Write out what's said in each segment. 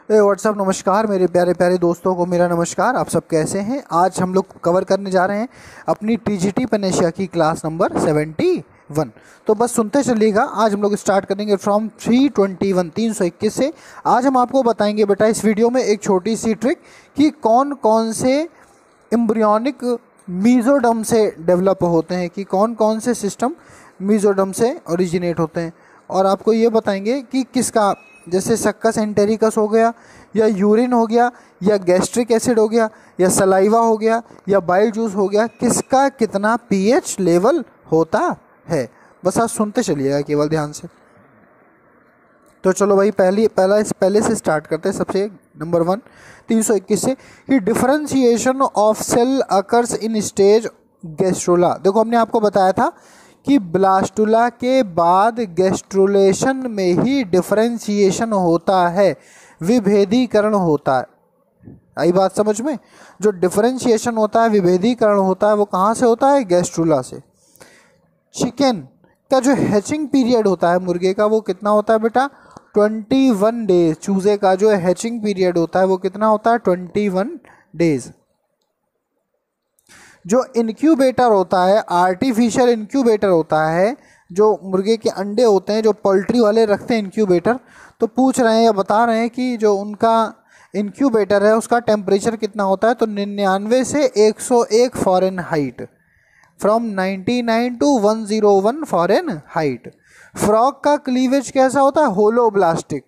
WhatsApp नमस्कार मेरे प्यारे प्यारे दोस्तों को मेरा नमस्कार। आप सब कैसे हैं? आज हम लोग कवर करने जा रहे हैं अपनी टीजीटी पनेशिया की क्लास नंबर 71। तो बस सुनते चलिएगा। आज हम लोग स्टार्ट करेंगे फ्रॉम 321 से। आज हम आपको बताएंगे बेटा इस वीडियो में एक छोटी सी ट्रिक कि कौन कौन से एम्ब्रियोनिक मीजोडर्म से डेवलप होते हैं, कि कौन कौन से सिस्टम मीजोडर्म से ओरिजिनेट होते हैं। और आपको ये बताएंगे कि किसका, जैसे सक्कस एंटेरिकस हो गया, या यूरिन हो गया, या गैस्ट्रिक एसिड हो गया, या सलाइवा हो गया, या बाइल जूस हो गया, किसका कितना पीएच लेवल होता है। बस आप सुनते चलिएगा केवल ध्यान से। तो चलो भाई पहले से स्टार्ट करते हैं। सबसे नंबर 1 321 से कि differentiation of cell occurs in stage gastrula. देखो हमने आपको बताया था कि ब्लास्टुला के बाद गैस्ट्रुलेशन में ही डिफरेंशिएशन होता है, विभेदीकरण होता है। आई बात समझ में? जो डिफरेंशिएशन होता है, विभेदीकरण होता है, वो कहाँ से होता है? गैस्ट्रुला से। चिकन का जो हैचिंग पीरियड होता है मुर्गे का, वो कितना होता है बेटा? 21 डेज। चूजे का जो हैचिंग पीरियड होता है वो कितना होता है? 21 डेज। जो इनक्यूबेटर होता है, आर्टिफिशियल इनक्यूबेटर होता है, जो मुर्गे के अंडे होते हैं, जो पोल्ट्री वाले रखते हैं इनक्यूबेटर, तो पूछ रहे हैं या बता रहे हैं कि जो उनका इनक्यूबेटर है उसका टेम्परेचर कितना होता है। तो 99 से 101 Fahrenheit, from 99 to 101 Fahrenheit. Frog का क्लीवेज कैसा होता है? होलोब्लास्टिक।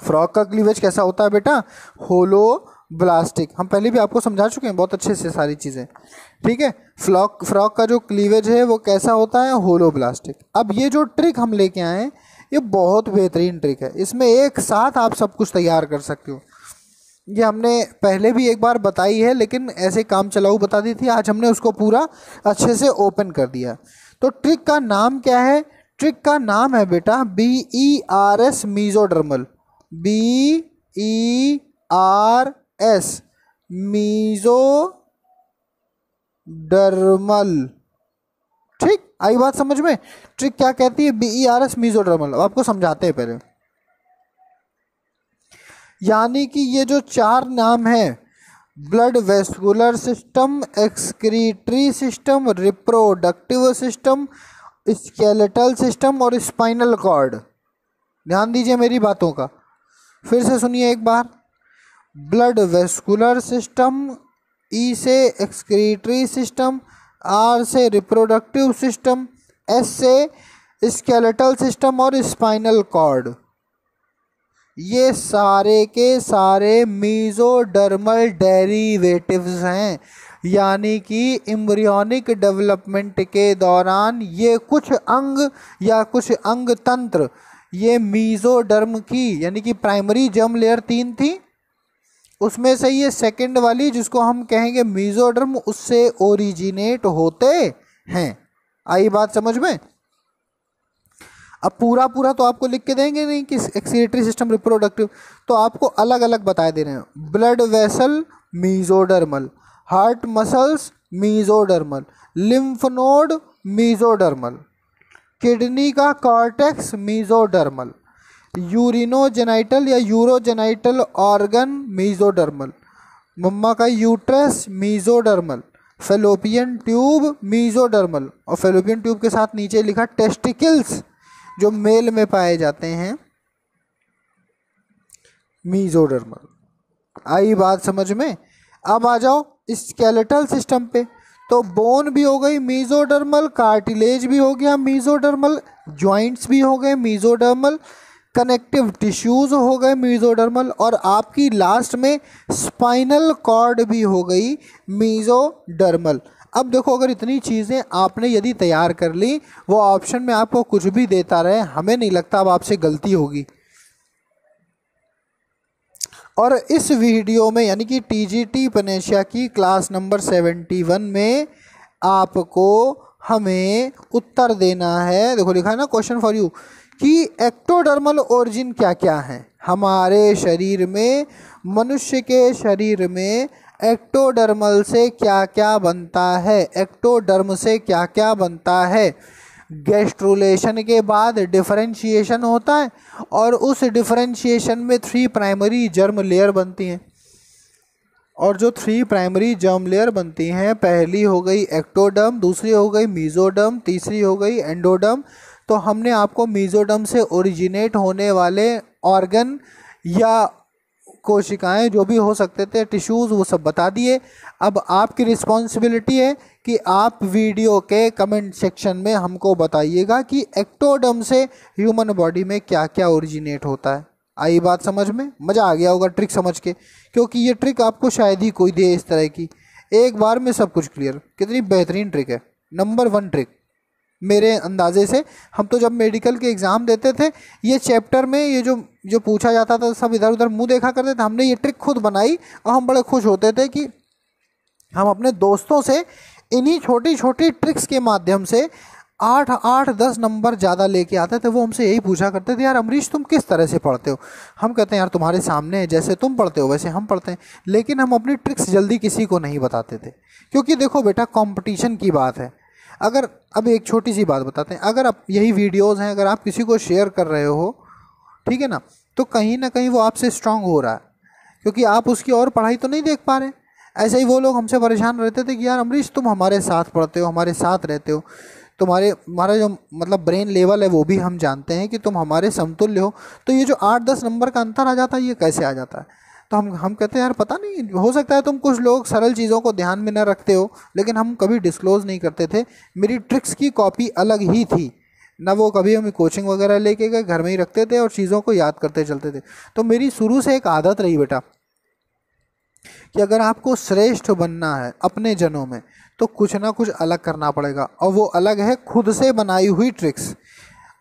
फ्रॉग का क्लीवेज कैसा होता है बेटा? होलोब्लास्टिक। हम पहले भी आपको समझा चुके हैं बहुत अच्छे से सारी चीज़ें, ठीक है। फ्रॉग का जो क्लीवेज है वो कैसा होता है? होलोब्लास्टिक। अब ये जो ट्रिक हम लेके आए हैं ये बहुत बेहतरीन ट्रिक है। इसमें एक साथ आप सब कुछ तैयार कर सकते हो। ये हमने पहले भी एक बार बताई है, लेकिन ऐसे काम चलाऊ बता दी थी। आज हमने उसको पूरा अच्छे से ओपन कर दिया। तो ट्रिक का नाम क्या है? ट्रिक का नाम है बेटा BERS मीजोडर्मल। BERS mesodermal. ठीक, आई बात समझ में? ट्रिक क्या कहती है? BERS mesodermal. अब आपको समझाते हैं पहले। यानी कि ये जो चार नाम है, blood vascular system, excretory system, reproductive system, skeletal system और स्पाइनल कॉर्ड। ध्यान दीजिए मेरी बातों का, फिर से सुनिए एक बार। ब्लड वेस्कुलर सिस्टम, ई से एक्सक्रीटरी सिस्टम, आर से रिप्रोडक्टिव सिस्टम, एस से स्केलेटल सिस्टम और स्पाइनल कॉर्ड। ये सारे के सारे मीजोडर्मल डेरिवेटिव्स हैं। यानी कि एम्ब्रियोनिक डेवलपमेंट के दौरान ये कुछ अंग या कुछ अंग तंत्र, ये मीजोडर्म की, यानी कि प्राइमरी जर्म लेयर 3 थी, उसमें से ये सेकंड वाली जिसको हम कहेंगे मीजोडर्म, उससे ओरिजिनेट होते हैं। आई बात समझ में? अब पूरा तो आपको लिख के देंगे नहीं कि एक्सक्रीटरी सिस्टम, रिप्रोडक्टिव, तो आपको अलग अलग बताए दे रहे हैं। Blood vessel mesodermal, heart muscles mesodermal, lymph node mesodermal, kidney का कॉर्टेक्स मीजोडर्मल, यूरिनोजेनाइटल या यूरोजेनाइटल ऑर्गन मीजोडर्मल, मम्मा का uterus mesodermal, fallopian tube mesodermal, और फेलोपियन ट्यूब के साथ नीचे लिखा टेस्टिकल्स जो मेल में पाए जाते हैं, मीजोडर्मल। आई बात समझ में? अब आ जाओ स्केलेटल सिस्टम पे। तो बोन भी हो गई मीजोडर्मल, कार्टिलेज भी हो गया मीजोडर्मल, जॉइंट्स भी हो गए मीजोडर्मल, कनेक्टिव टिश्यूज हो गए मीजोडर्मल, और आपकी लास्ट में स्पाइनल कॉर्ड भी हो गई मीजोडर्मल। अब देखो, अगर इतनी चीज़ें आपने यदि तैयार कर ली, वो ऑप्शन में आपको कुछ भी देता रहे, हमें नहीं लगता अब आपसे गलती होगी। और इस वीडियो में, यानी कि टीजीटी पनेशिया की क्लास नंबर 71 में आपको हमें उत्तर देना है। देखो लिखा है ना क्वेश्चन फॉर यू, कि एक्टोडर्मल ओरिजिन क्या क्या है हमारे शरीर में, मनुष्य के शरीर में एक्टोडर्मल से क्या क्या बनता है, एक्टोडर्म से क्या क्या बनता है। गैस्ट्रुलेशन के बाद डिफरेंशिएशन होता है और उस डिफरेंशिएशन में 3 प्राइमरी जर्म लेयर बनती हैं। और जो 3 प्राइमरी जर्म लेयर बनती हैं, पहली हो गई एक्टोडर्म, दूसरी हो गई मीजोडर्म, तीसरी हो गई एंडोडर्म। तो हमने आपको मीजोडर्म से ओरिजिनेट होने वाले ऑर्गन या कोशिकाएं जो भी हो सकते थे, टिश्यूज़, वो सब बता दिए। अब आपकी रिस्पॉन्सिबिलिटी है कि आप वीडियो के कमेंट सेक्शन में हमको बताइएगा कि एक्टोडर्म से ह्यूमन बॉडी में क्या क्या ओरिजिनेट होता है। आई बात समझ में? मज़ा आ गया होगा ट्रिक समझ के, क्योंकि ये ट्रिक आपको शायद ही कोई दे इस तरह की, एक बार में सब कुछ क्लियर। कितनी बेहतरीन ट्रिक है, नंबर 1 ट्रिक मेरे अंदाजे से। हम तो जब मेडिकल के एग्ज़ाम देते थे, ये चैप्टर में ये जो पूछा जाता था, सब इधर उधर मुंह देखा करते थे। हमने ये ट्रिक खुद बनाई और हम बड़े खुश होते थे कि हम अपने दोस्तों से इन्हीं छोटी छोटी ट्रिक्स के माध्यम से 8-10 नंबर ज़्यादा लेके आते थे। वो हमसे यही पूछा करते थे, यार अमरीश तुम किस तरह से पढ़ते हो? हम कहते हैं यार तुम्हारे सामने है, जैसे तुम पढ़ते हो वैसे हम पढ़ते हैं। लेकिन हम अपनी ट्रिक्स जल्दी किसी को नहीं बताते थे, क्योंकि देखो बेटा, कंपटीशन की बात है। अगर अब एक छोटी सी बात बताते हैं, अगर आप यही वीडियोज़ हैं, अगर आप किसी को शेयर कर रहे हो, ठीक है ना, तो कहीं ना कहीं वो आपसे स्ट्रांग हो रहा है, क्योंकि आप उसकी और पढ़ाई तो नहीं देख पा रहे। ऐसे ही वो लोग हमसे परेशान रहते थे कि यार अमरीश तुम हमारे साथ पढ़ते हो, हमारे साथ रहते हो, हमारा जो मतलब ब्रेन लेवल है वो भी हम जानते हैं कि तुम हमारे समतुल्य हो, तो ये जो 8-10 नंबर का अंतर आ जाता है, ये कैसे आ जाता है? तो हम कहते हैं यार पता नहीं, हो सकता है तुम कुछ लोग सरल चीज़ों को ध्यान में न रखते हो, लेकिन हम कभी डिस्क्लोज़ नहीं करते थे। मेरी ट्रिक्स की कॉपी अलग ही थी ना, वो कभी हम कोचिंग वगैरह लेके गए, घर में ही रखते थे और चीज़ों को याद करते चलते थे। तो मेरी शुरू से एक आदत रही बेटा कि अगर आपको श्रेष्ठ बनना है अपने जनों में, तो कुछ ना कुछ अलग करना पड़ेगा, और वो अलग है खुद से बनाई हुई ट्रिक्स।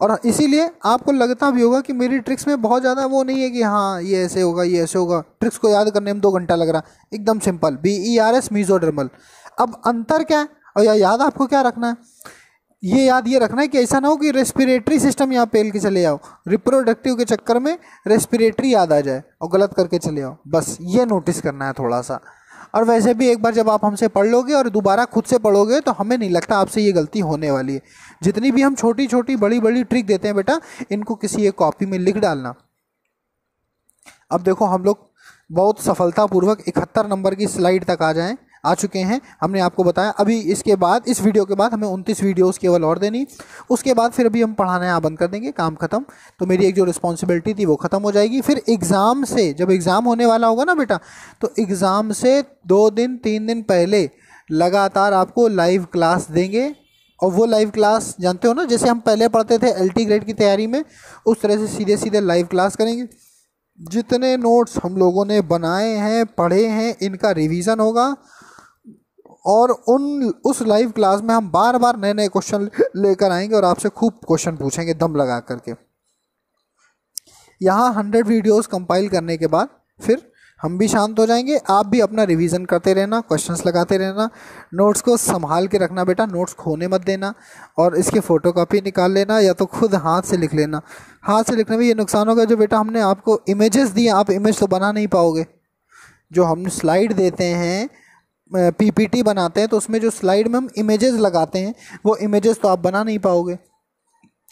और इसीलिए आपको लगता भी होगा कि मेरी ट्रिक्स में बहुत ज़्यादा वो नहीं है कि हाँ ये ऐसे होगा, ये ऐसे होगा। ट्रिक्स को याद करने में 2 घंटा लग रहा, एकदम सिंपल, BERS मीजोडर्मल। अब अंतर क्या है, और याद आपको क्या रखना है, ये याद ये रखना है कि ऐसा ना हो कि रेस्पिरेटरी सिस्टम यहाँ पेल के चले जाओ, रिप्रोडक्टिव के चक्कर में रेस्पिरेटरी याद आ जाए और गलत करके चले जाओ, बस ये नोटिस करना है थोड़ा सा। और वैसे भी एक बार जब आप हमसे पढ़ लोगे और दोबारा खुद से पढ़ोगे, तो हमें नहीं लगता आपसे ये गलती होने वाली है। जितनी भी हम छोटी छोटी बड़ी बड़ी ट्रिक देते हैं बेटा, इनको किसी एक कॉपी में लिख डालना। अब देखो हम लोग बहुत सफलतापूर्वक 71 नंबर की स्लाइड तक आ चुके हैं। हमने आपको बताया अभी इसके बाद, इस वीडियो के बाद हमें 29 वीडियोस केवल और देनी, उसके बाद फिर अभी हम पढ़ाना यहाँ बंद कर देंगे, काम खत्म। तो मेरी एक जो रिस्पॉन्सिबिलिटी थी वो खत्म हो जाएगी। फिर एग्ज़ाम से, जब एग्ज़ाम होने वाला होगा ना बेटा, तो एग्ज़ाम से 2 दिन 3 दिन पहले लगातार आपको लाइव क्लास देंगे। और वो लाइव क्लास जानते हो ना, जैसे हम पहले पढ़ते थे LT ग्रेड की तैयारी में, उस तरह से सीधे सीधे लाइव क्लास करेंगे। जितने नोट्स हम लोगों ने बनाए हैं, पढ़े हैं, इनका रिवीजन होगा, और उस लाइव क्लास में हम बार बार नए नए क्वेश्चन लेकर आएंगे और आपसे खूब क्वेश्चन पूछेंगे दम लगा करके। यहाँ 100 वीडियोस कंपाइल करने के बाद फिर हम भी शांत हो जाएंगे। आप भी अपना रिवीजन करते रहना, क्वेश्चंस लगाते रहना, नोट्स को संभाल के रखना बेटा, नोट्स खोने मत देना, और इसके फ़ोटोकॉपी निकाल लेना या तो खुद हाथ से लिख लेना। हाथ से लिखने में ये नुकसान होगा, जो बेटा हमने आपको इमेजेस दिए, आप इमेज तो बना नहीं पाओगे। जो हम स्लाइड देते हैं, PPT बनाते हैं, तो उसमें जो स्लाइड में हम इमेजेस लगाते हैं, वो इमेजेस तो आप बना नहीं पाओगे।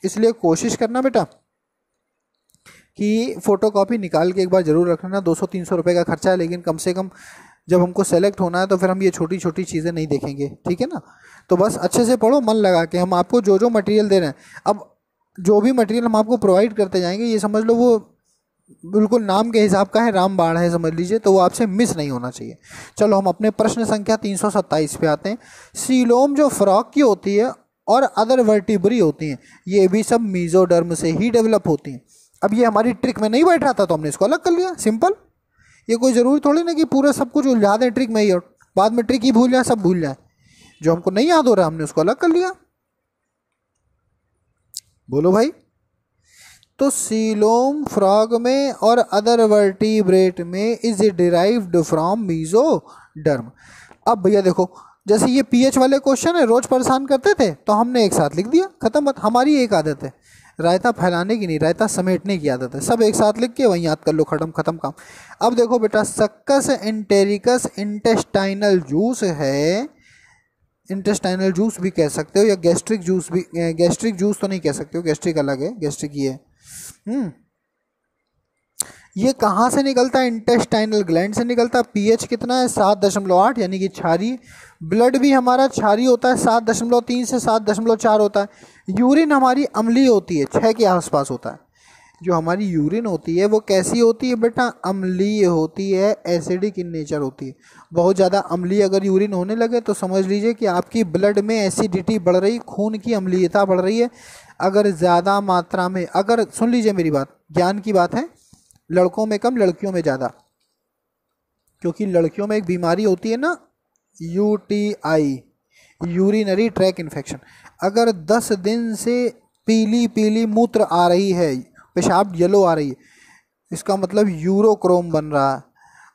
इसलिए कोशिश करना बेटा कि फ़ोटोकॉपी निकाल के एक बार ज़रूर रखना। 200-300 रुपये का खर्चा है, लेकिन कम से कम जब हमको सेलेक्ट होना है तो फिर हम ये छोटी छोटी चीज़ें नहीं देखेंगे, ठीक है ना। तो बस अच्छे से पढ़ो, मन लगा के। हम आपको जो जो मटेरियल दे रहे हैं, अब जो भी मटेरियल हम आपको प्रोवाइड करते जाएंगे, ये समझ लो वो बिल्कुल नाम के हिसाब का है, रामबाण है समझ लीजिए, तो वो आपसे मिस नहीं होना चाहिए। चलो हम अपने प्रश्न संख्या 327 पे आते हैं। सीलोम जो फ्रॉग की होती है और अदर वर्टिब्री होती हैं, ये भी सब मीजोडर्म से ही डेवलप होती हैं। अब ये हमारी ट्रिक में नहीं बैठ रहा था तो हमने इसको अलग कर लिया, सिंपल। ये कोई ज़रूरी थोड़ी ना कि पूरा सब कुछ उलझा दें ट्रिक में ही और बाद में ट्रिक ही भूल जाए, सब भूल जाए। जो हमको नहीं याद हो रहा हमने उसको अलग कर लिया। बोलो भाई। तो सीलोम फ्रॉग में और अदर वर्टिब्रेट में इज डिराइव्ड फ्रॉम मीजोडर्म। अब भैया देखो, जैसे ये पीएच वाले क्वेश्चन है, रोज परेशान करते थे तो हमने एक साथ लिख दिया, खत्म बात। हमारी एक आदत है, रायता फैलाने की नहीं, रायता समेटने की आदत है। सब एक साथ लिख के वहीं याद कर लो, खत्म काम। अब देखो बेटा, सक्कस एंटेरिकस इंटेस्टाइनल जूस है, इंटेस्टाइनल जूस भी कह सकते हो, या गैस्ट्रिक जूस भी, गैस्ट्रिक जूस तो नहीं कह सकते हो, गैस्ट्रिक अलग है, गैस्ट्रिक ये है। ये कहाँ से निकलता है? इंटेस्टाइनल ग्लैंड से निकलता है। पीएच कितना है? 7.8, यानी कि क्षारीय। ब्लड भी हमारा क्षारीय होता है, 7.3 से 7.4 होता है। यूरिन हमारी अम्लीय होती है, 6 के आसपास होता है। जो हमारी यूरिन होती है वो कैसी होती है बेटा? अम्लीय होती है, एसिडिक इन नेचर होती है। बहुत ज़्यादा अम्लीय अगर यूरिन होने लगे तो समझ लीजिए कि आपकी ब्लड में एसिडिटी बढ़ रही, खून की अम्लीयता बढ़ रही है। अगर ज़्यादा मात्रा में, अगर सुन लीजिए मेरी बात, ज्ञान की बात है, लड़कों में कम लड़कियों में ज़्यादा, क्योंकि लड़कियों में एक बीमारी होती है ना, यूटीआई, यूरिनरी ट्रैक इन्फेक्शन। अगर 10 दिन से पीली पीली मूत्र आ रही है, पेशाब येलो आ रही है, इसका मतलब यूरोक्रोम बन रहा है।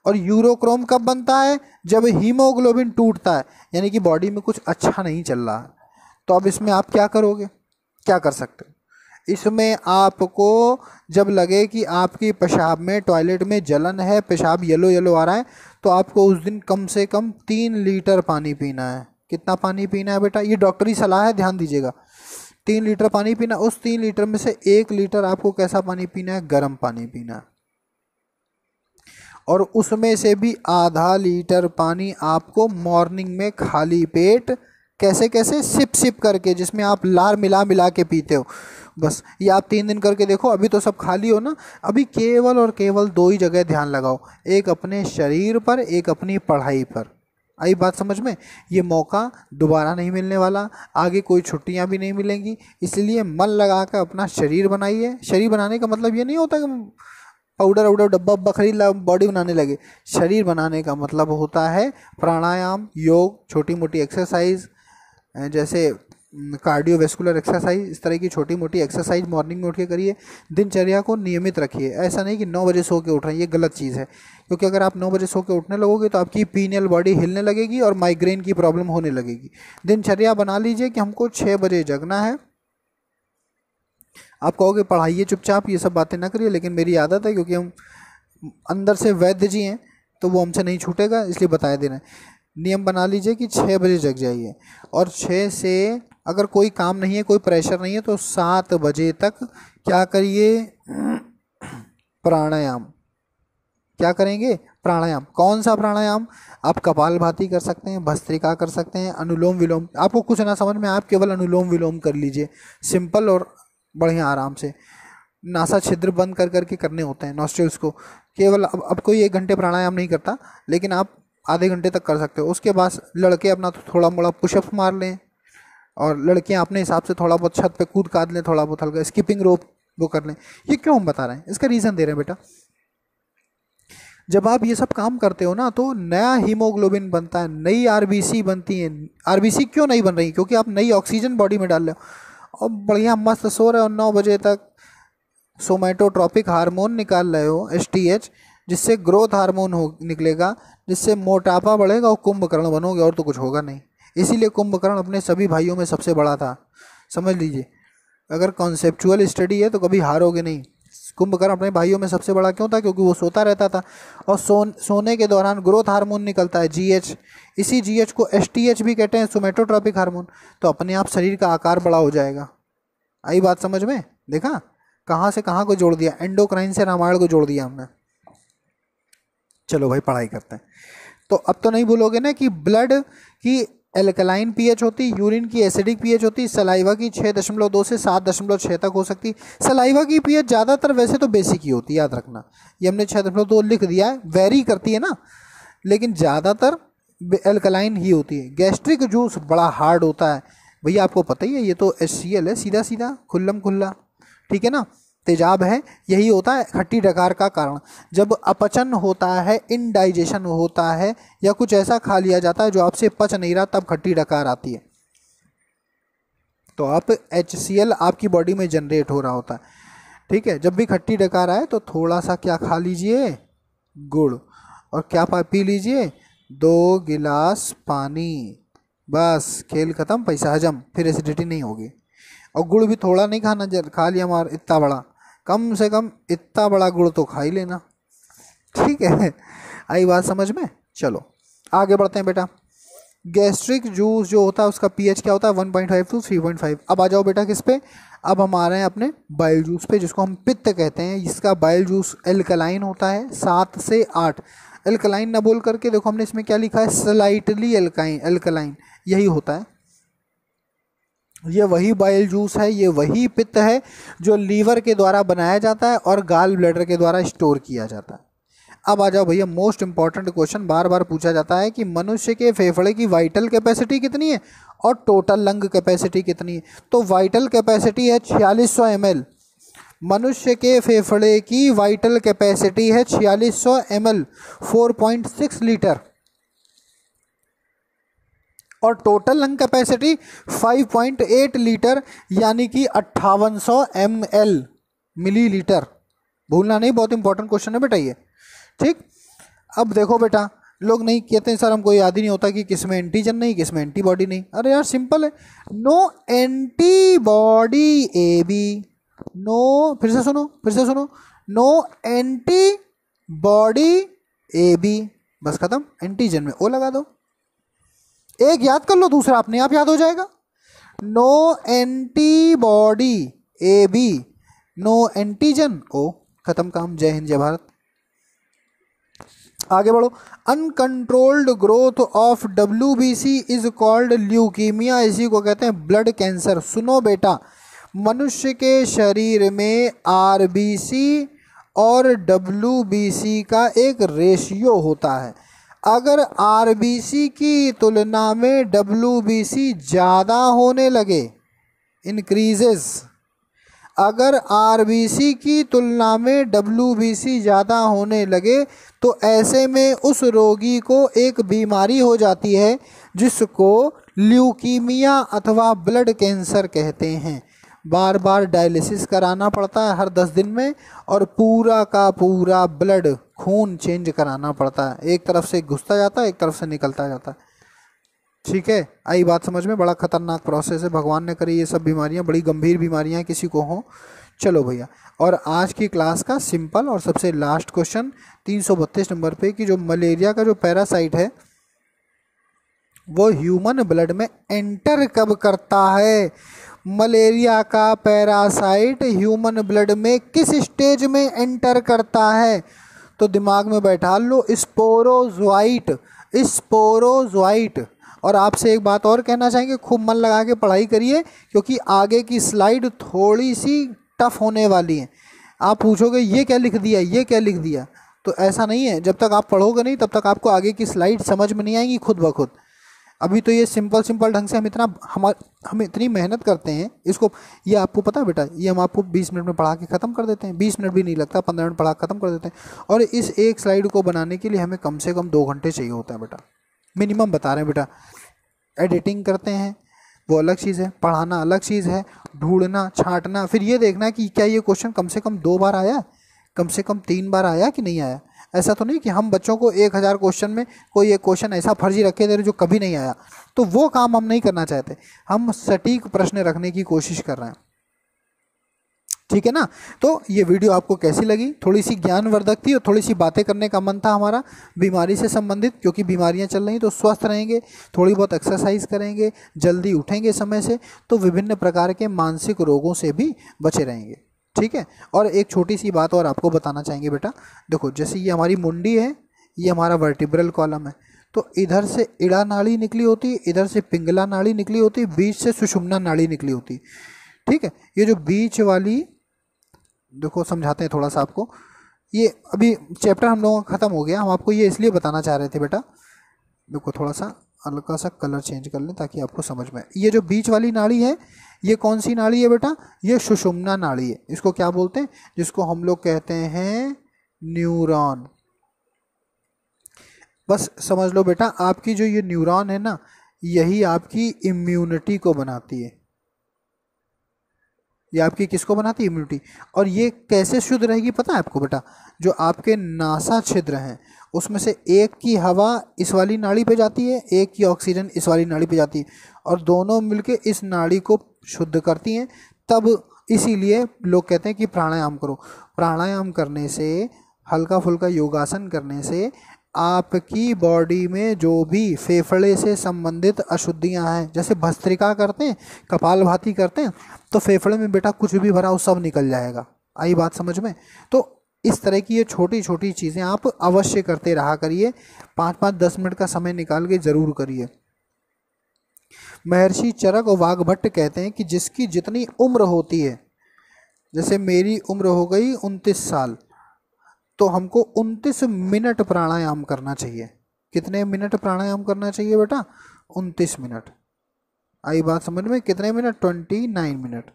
और यूरोक्रोम कब बनता है? जब हीमोग्लोबिन टूटता है, यानी कि बॉडी में कुछ अच्छा नहीं चल रहा है। तो अब इसमें आप क्या करोगे? क्या कर सकते हो? इसमें आपको जब लगे कि आपकी पेशाब में, टॉयलेट में जलन है, पेशाब येलो येलो आ रहा है, तो आपको उस दिन कम से कम 3 लीटर पानी पीना है। कितना पानी पीना है बेटा? ये डॉक्टरी सलाह है, ध्यान दीजिएगा। 3 लीटर पानी पीना। उस 3 लीटर में से 1 लीटर आपको कैसा पानी पीना है? गर्म पानी पीना है। और उसमें से भी आधा लीटर पानी आपको मॉर्निंग में खाली पेट, कैसे कैसे, सिप सिप करके, जिसमें आप लार मिला मिला के पीते हो। बस ये आप 3 दिन करके देखो। अभी तो सब खाली हो ना, अभी केवल और केवल 2 ही जगह ध्यान लगाओ, एक अपने शरीर पर, एक अपनी पढ़ाई पर। आई बात समझ में? ये मौका दोबारा नहीं मिलने वाला, आगे कोई छुट्टियां भी नहीं मिलेंगी, इसलिए मन लगा कर अपना शरीर बनाइए। शरीर बनाने का मतलब ये नहीं होता कि पाउडर वाउडर डब्बा उब्बा खरीद ला बॉडी बनाने लगे। शरीर बनाने का मतलब होता है प्राणायाम, योग, छोटी मोटी एक्सरसाइज, जैसे कार्डियोवैस्कुलर एक्सरसाइज, इस तरह की छोटी मोटी एक्सरसाइज मॉर्निंग में उठ के करिए। दिनचर्या को नियमित रखिए। ऐसा नहीं कि 9 बजे सो के उठ रहे हैं, ये गलत चीज़ है। क्योंकि अगर आप 9 बजे सो के उठने लगोगे तो आपकी पीनियल बॉडी हिलने लगेगी और माइग्रेन की प्रॉब्लम होने लगेगी। दिनचर्या बना लीजिए कि हमको 6 बजे जगना है। आप कहोगे पढ़ाइए चुपचाप, ये सब बातें ना करिए, लेकिन मेरी आदत है, क्योंकि हम अंदर से वैद्य जी हैं तो वो हमसे नहीं छूटेगा, इसलिए बताया दे रहे हैं। नियम बना लीजिए कि 6 बजे जग जाइए, और 6 से अगर कोई काम नहीं है, कोई प्रेशर नहीं है, तो 7 बजे तक क्या करिए? प्राणायाम। क्या करेंगे? प्राणायाम। कौन सा प्राणायाम? आप कपालभाति कर सकते हैं, भस्त्रिका कर सकते हैं, अनुलोम विलोम। आपको कुछ ना समझ में, आप केवल अनुलोम विलोम कर लीजिए, सिंपल और बढ़िया आराम से। नासा छिद्र बंद कर करके करने होते हैं, नॉस्ट्रिल्स को। केवल अब कोई 1 घंटे प्राणायाम नहीं करता, लेकिन आप आधे घंटे तक कर सकते हो। उसके बाद लड़के अपना थोड़ा मोड़ा पुशअप मार लें, और लड़कियां अपने हिसाब से थोड़ा बहुत छत पे कूद काद लें, थोड़ा बहुत हल्का स्किपिंग रोप वो कर लें। ये क्यों हम बता रहे हैं? इसका रीज़न दे रहे हैं बेटा। जब आप ये सब काम करते हो ना, तो नया हीमोग्लोबिन बनता है, नई आरबीसी बनती है। आरबीसी क्यों नहीं बन रही? क्योंकि आप नई ऑक्सीजन बॉडी में डाल रहे हो, और बढ़िया मस्त सो रहे हो, 9 बजे तक सोमैटोट्रोपिक हार्मोन निकाल रहे हो, STH, जिससे ग्रोथ हार्मोन हो निकलेगा, जिससे मोटापा बढ़ेगा और कुंभकर्ण बनोगे, और तो कुछ होगा नहीं। इसीलिए कुंभकर्ण अपने सभी भाइयों में सबसे बड़ा था, समझ लीजिए। अगर कॉन्सेप्चुअल स्टडी है तो कभी हारोगे नहीं। कुंभकर्ण अपने भाइयों में सबसे बड़ा क्यों था? क्योंकि वो सोता रहता था, और सोने के दौरान ग्रोथ हार्मोन निकलता है, GH। इसी GH को STH भी कहते हैं, सोमैटोट्रोपिक हार्मोन। तो अपने आप शरीर का आकार बड़ा हो जाएगा। आई बात समझ में? देखा कहाँ से कहाँ को जोड़ दिया, एंडोक्राइन से रामायण को जोड़ दिया हमने। चलो भाई पढ़ाई करते हैं। तो अब तो नहीं भूलोगे ना कि ब्लड की एल्कलाइन पीएच होती, यूरिन की एसिडिक पीएच होती, सलाइवा की 6.2 से 7.6 तक हो सकती। सलाइवा की पीएच ज़्यादातर वैसे तो बेसिक ही होती है, याद रखना। ये हमने 6.2 लिख दिया है, वेरी करती है ना, लेकिन ज़्यादातर एल्कलाइन ही होती है। गैस्ट्रिक जूस बड़ा हार्ड होता है भैया, आपको पता ही है, ये तो HCl है, सीधा सीधा खुल्लम खुल्ला, ठीक है ना। तेजाब है, यही होता है खट्टी डकार का कारण। जब अपचन होता है, इनडाइजेशन होता है, या कुछ ऐसा खा लिया जाता है जो आपसे पच नहीं रहा, तब खट्टी डकार आती है। तो आप HCl आपकी बॉडी में जनरेट हो रहा होता है, ठीक है। जब भी खट्टी डकार आए तो थोड़ा सा क्या खा लीजिए? गुड़। और क्या पी लीजिए? 2 गिलास पानी। बस खेल खत्म, पैसा हजम, फिर एसिडिटी नहीं होगी। और गुड़ भी थोड़ा नहीं खाना, खा लिया मार इतना बड़ा, कम से कम इतना बड़ा गुड़ तो खा ही लेना, ठीक है। आई बात समझ में? चलो आगे बढ़ते हैं बेटा। गैस्ट्रिक जूस जो होता है उसका पीएच क्या होता है 1.5 to 3.5। अब आ जाओ बेटा किस पे, अब हम आ रहे हैं अपने बाइल जूस पे जिसको हम पित्त कहते हैं। इसका बाइल जूस एल्कलाइन होता है 7 से 8। एल्कलाइन ना बोल करके देखो हमने इसमें क्या लिखा है, स्लाइटली एल्कलाइन यही होता है। ये वही बाइल जूस है, ये वही पित्त है जो लीवर के द्वारा बनाया जाता है और गाल ब्लैडर के द्वारा स्टोर किया जाता है। अब आ जाओ भैया मोस्ट इंपॉर्टेंट क्वेश्चन, बार बार पूछा जाता है कि मनुष्य के फेफड़े की वाइटल कैपेसिटी कितनी है और टोटल लंग कैपेसिटी कितनी है। तो वाइटल कैपेसिटी है 4600 ml। मनुष्य के फेफड़े की वाइटल कैपेसिटी है 4600 ml 4.6 लीटर, और टोटल लंग कैपेसिटी 5.8 लीटर यानी कि 5800 ml मिलीलीटर। भूलना नहीं, बहुत इंपॉर्टेंट क्वेश्चन है बेटा ये। ठीक, अब देखो बेटा लोग नहीं कहते सर हमको याद ही नहीं होता कि किसमें एंटीजन नहीं किसमें एंटीबॉडी नहीं। अरे यार सिंपल है, no antibody A B, no, फिर से सुनो, नो एंटीबॉडी ए बी, बस खत्म, एंटीजन में ओ लगा दो। एक याद कर लो, दूसरा अपने आप याद हो जाएगा। No antibody A B, no antigen O, खत्म काम। जय हिंद जय भारत। आगे बढ़ो। Uncontrolled growth of WBC is called leukaemia, इसी को कहते हैं ब्लड कैंसर। सुनो बेटा, मनुष्य के शरीर में RBC और WBC का एक रेशियो होता है। अगर RBC की तुलना में WBC ज़्यादा होने लगे, इंक्रीजेस, अगर RBC की तुलना में WBC ज़्यादा होने लगे तो ऐसे में उस रोगी को एक बीमारी हो जाती है जिसको ल्यूकीमिया अथवा ब्लड कैंसर कहते हैं। बार बार डायलिसिस कराना पड़ता है हर 10 दिन में, और पूरा का पूरा ब्लड खून चेंज कराना पड़ता है। एक तरफ से घुसता जाता है, एक तरफ से निकलता जाता है। ठीक है, आई बात समझ में? बड़ा खतरनाक प्रोसेस है, भगवान ने करी ये सब बीमारियां, बड़ी गंभीर बीमारियां किसी को हों। चलो भैया, और आज की क्लास का सिंपल और सबसे लास्ट क्वेश्चन 332 नंबर पे कि जो मलेरिया का जो पैरासाइट है वो ह्यूमन ब्लड में एंटर कब करता है? मलेरिया का पैरासाइट ह्यूमन ब्लड में किस स्टेज में एंटर करता है? तो दिमाग में बैठा लो, स्पोरोजोइट, स्पोरोजोइट। और आपसे एक बात और कहना चाहेंगे, खूब मन लगा के पढ़ाई करिए क्योंकि आगे की स्लाइड थोड़ी सी टफ होने वाली है। आप पूछोगे ये क्या लिख दिया, ये क्या लिख दिया, तो ऐसा नहीं है। जब तक आप पढ़ोगे नहीं तब तक आपको आगे की स्लाइड समझ में नहीं आएंगी खुद ब खुद। अभी तो ये सिंपल ढंग से हम इतनी मेहनत करते हैं इसको, ये आपको पता है बेटा, ये हम आपको 20 मिनट में पढ़ा के ख़त्म कर देते हैं। 20 मिनट भी नहीं लगता, 15 मिनट पढ़ा ख़त्म कर देते हैं। और इस एक स्लाइड को बनाने के लिए हमें कम से कम 2 घंटे चाहिए होता है बेटा, मिनिमम बता रहे हैं बेटा। एडिटिंग करते हैं वो अलग चीज़ है, पढ़ाना अलग चीज़ है, ढूंढना, छांटना, फिर ये देखना कि क्या ये क्वेश्चन कम से कम 2 बार आया, कम से कम 3 बार आया कि नहीं आया। ऐसा तो नहीं कि हम बच्चों को 1000 क्वेश्चन में कोई एक क्वेश्चन ऐसा फर्जी रखे दे रहे जो कभी नहीं आया। तो वो काम हम नहीं करना चाहते, हम सटीक प्रश्न रखने की कोशिश कर रहे हैं। ठीक है ना? तो ये वीडियो आपको कैसी लगी? थोड़ी सी ज्ञानवर्धक थी और थोड़ी सी बातें करने का मन था हमारा बीमारी से संबंधित, क्योंकि बीमारियां चल रही तो स्वस्थ रहेंगे, थोड़ी बहुत एक्सरसाइज करेंगे, जल्दी उठेंगे समय से, तो विभिन्न प्रकार के मानसिक रोगों से भी बचे रहेंगे। ठीक है, और एक छोटी सी बात और आपको बताना चाहेंगे बेटा, देखो जैसे ये हमारी मुंडी है, ये हमारा वर्टिब्रल कॉलम है, तो इधर से इड़ा नाड़ी निकली होती, इधर से पिंगला नाड़ी निकली होती, बीच से सुषुम्ना नाड़ी निकली होती। ठीक है, ये जो बीच वाली, देखो समझाते हैं थोड़ा सा आपको, ये अभी चैप्टर हम लोगों का ख़त्म हो गया, हम आपको ये इसलिए बताना चाह रहे थे बेटा। देखो थोड़ा सा हल्का सा कलर चेंज कर लें ताकि आपको समझ में। ये जो बीच वाली नाड़ी है, ये कौन सी नाड़ी है बेटा? ये सुषुम्ना नाड़ी है। इसको क्या बोलते हैं? जिसको हम लोग कहते हैं न्यूरॉन। बस समझ लो बेटा, आपकी जो ये न्यूरॉन है ना, यही आपकी इम्यूनिटी को बनाती है। ये आपकी किसको बनाती है? इम्यूनिटी। और ये कैसे शुद्ध रहेगी पता है आपको बेटा? जो आपके नासा छिद्र हैं उसमें से एक की हवा इस वाली नाड़ी पे जाती है, एक की ऑक्सीजन इस वाली नाड़ी पे जाती है, और दोनों मिलके इस नाड़ी को शुद्ध करती हैं। तब इसीलिए लोग कहते हैं कि प्राणायाम करो। प्राणायाम करने से, हल्का फुल्का योगासन करने से आपकी बॉडी में जो भी फेफड़े से संबंधित अशुद्धियां हैं, जैसे भस्त्रिका करते हैं, कपालभाति करते हैं, तो फेफड़े में बेटा कुछ भी भरा हो सब निकल जाएगा। आई बात समझ में? तो इस तरह की ये छोटी छोटी चीज़ें आप अवश्य करते रहा करिए, 5-5 10 मिनट का समय निकाल के जरूर करिए। महर्षि चरक और वाघभट्ट कहते हैं कि जिसकी जितनी उम्र होती है, जैसे मेरी उम्र हो गई 29 साल, तो हमको 29 मिनट प्राणायाम करना चाहिए। कितने मिनट प्राणायाम करना चाहिए बेटा? 29 मिनट। आई बात समझ में? कितने मिनट? 29 मिनट।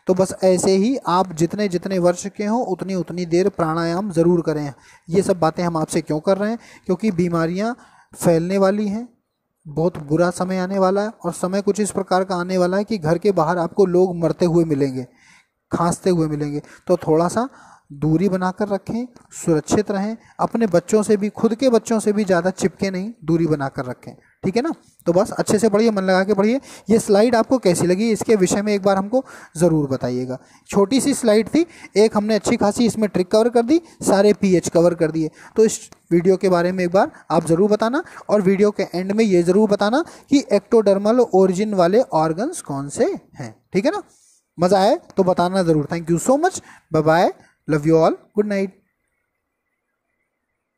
तो बस ऐसे ही आप जितने जितने वर्ष के हों उतनी उतनी देर प्राणायाम ज़रूर करें। ये सब बातें हम आपसे क्यों कर रहे हैं? क्योंकि बीमारियां फैलने वाली हैं, बहुत बुरा समय आने वाला है, और समय कुछ इस प्रकार का आने वाला है कि घर के बाहर आपको लोग मरते हुए मिलेंगे, खांसते हुए मिलेंगे। तो थोड़ा सा दूरी बनाकर रखें, सुरक्षित रहें, अपने बच्चों से भी, खुद के बच्चों से भी ज़्यादा चिपके नहीं, दूरी बनाकर रखें। ठीक है ना? तो बस अच्छे से पढ़िए, मन लगा के पढ़िए। ये स्लाइड आपको कैसी लगी इसके विषय में एक बार हमको ज़रूर बताइएगा। छोटी सी स्लाइड थी, एक हमने अच्छी खासी इसमें ट्रिक कवर कर दी, सारे पीएच कवर कर दिए। तो इस वीडियो के बारे में एक बार आप ज़रूर बताना, और वीडियो के एंड में ये ज़रूर बताना कि एक्टोडर्मल ओरिजिन वाले ऑर्गन्स कौन से हैं। ठीक है ना? मज़ा आए तो बताना ज़रूर। Thank you so much, bye bye, love you all, good night.